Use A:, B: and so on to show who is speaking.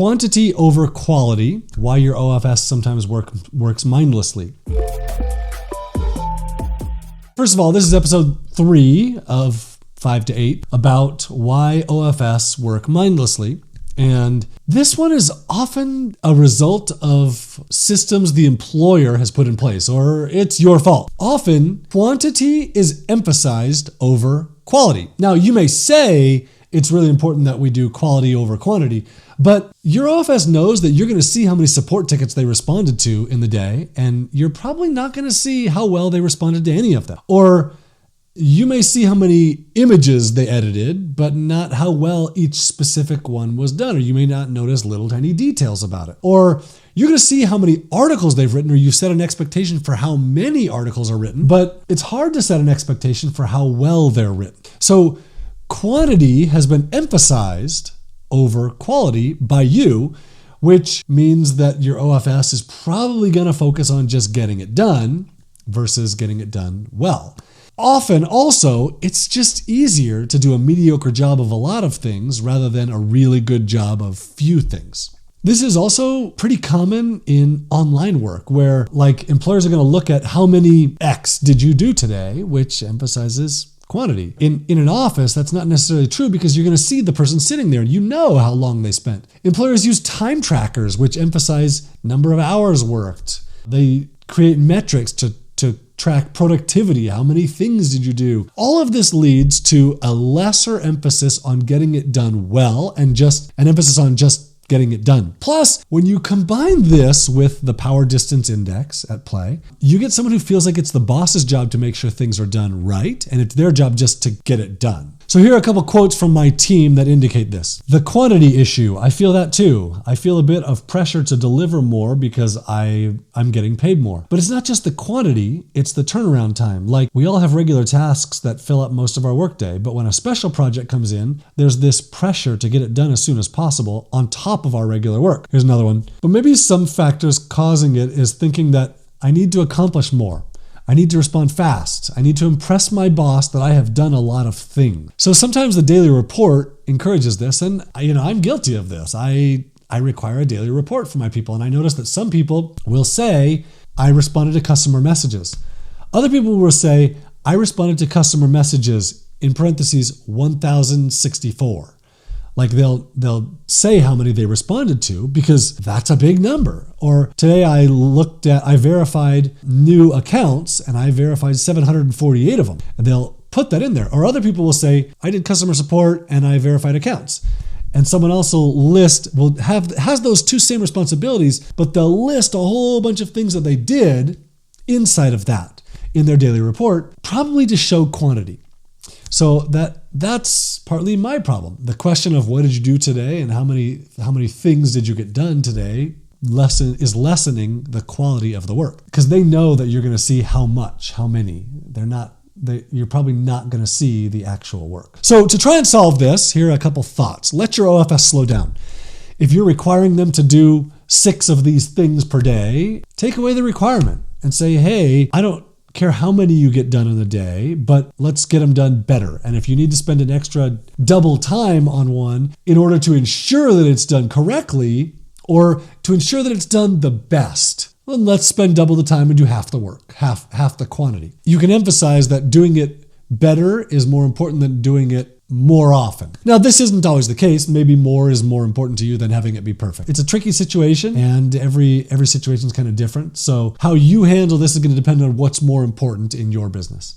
A: quantity over quality, why your OFS sometimes works mindlessly. First of all, this is episode 3 of 5 to 8 about why OFS work mindlessly. And this one is often a result of systems the employer has put in place, or it's your fault. Often, quantity is emphasized over quality. Now, you may say it's really important that we do quality over quantity, but your OFS knows that you're going to see how many support tickets they responded to in the day, and you're probably not going to see how well they responded to any of them. Or you may see how many images they edited, but not how well each specific one was done, or you may not notice little tiny details about it. Or you're going to see how many articles they've written, or you set an expectation for how many articles are written, but it's hard to set an expectation for how well they're written. So quantity has been emphasized over quality by you, which means that your OFS is probably going to focus on just getting it done versus getting it done well. Often also, it's just easier to do a mediocre job of a lot of things rather than a really good job of few things. This is also pretty common in online work where employers are going to look at how many X did you do today, which emphasizes quantity. In an office, that's not necessarily true because you're going to see the person sitting there and you know how long they spent. Employers use time trackers, which emphasize number of hours worked. They create metrics to track productivity. How many things did you do? All of this leads to a lesser emphasis on getting it done well and just an emphasis on just getting it done. Plus, when you combine this with the power distance index at play, you get someone who feels like it's the boss's job to make sure things are done right, and it's their job just to get it done. So here are a couple quotes from my team that indicate this. The quantity issue, I feel that too. I feel a bit of pressure to deliver more because I'm getting paid more. But it's not just the quantity, it's the turnaround time. We all have regular tasks that fill up most of our workday, but when a special project comes in, there's this pressure to get it done as soon as possible on top of our regular work. Here's another one. But maybe some factors causing it is thinking that I need to accomplish more. I need to respond fast. I need to impress my boss that I have done a lot of things. So sometimes the daily report encourages this, and I'm guilty of this. I require a daily report for my people, and I notice that some people will say, I responded to customer messages. Other people will say, I responded to customer messages in parentheses 1,064. They'll say how many they responded to because that's a big number. Or today I verified new accounts and I verified 748 of them. And they'll put that in there. Or other people will say, I did customer support and I verified accounts. And someone else has those two same responsibilities, but they'll list a whole bunch of things that they did inside of that in their daily report, probably to show quantity. So that's partly my problem. The question of what did you do today and how many things did you get done today is lessening the quality of the work because they know that you're going to see how much, how many. You're probably not going to see the actual work. So to try and solve this, here are a couple thoughts. Let your OFS slow down. If you're requiring them to do 6 of these things per day, take away the requirement and say, hey, I don't care how many you get done in a day, but let's get them done better. And if you need to spend an extra double time on one in order to ensure that it's done correctly or to ensure that it's done the best, then let's spend double the time and do half the work, half the quantity. You can emphasize that doing it better is more important than doing it more often. Now, this isn't always the case. Maybe more is more important to you than having it be perfect. It's a tricky situation and every situation is kind of different. So how you handle this is going to depend on what's more important in your business.